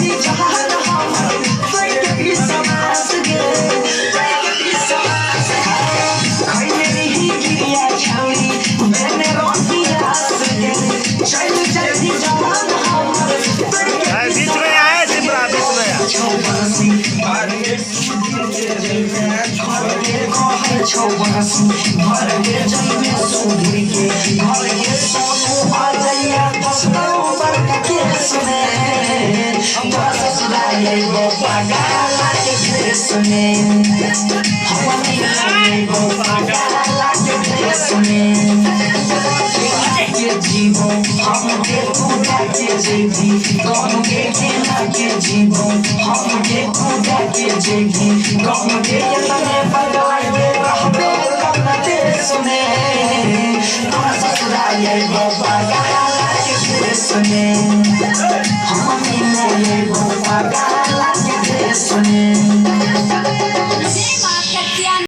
भी जहान हमर बैठ भी समास गे बैठ भी समास खैले रही गिरिया छौरी मैंने रोटी आस गे चल चल भी जहान हमर बीच में आया सिमरा बीच में छौ बरसी भर के जइमे सुधरी के घर के सोनू आ जइया दोस्तों बरका के सुने हम ससुराले गो पागला के देश में हम सुने गो पागला के देश में के जीवो हम के पूजा के जेबी दोनों के केना के जीवो हम के पूजा के जेबी दोनों के तने बगवाए रहबे कम देश में तोरा ससुराले गो पागला के देश में हम मिले गो पागला के देश में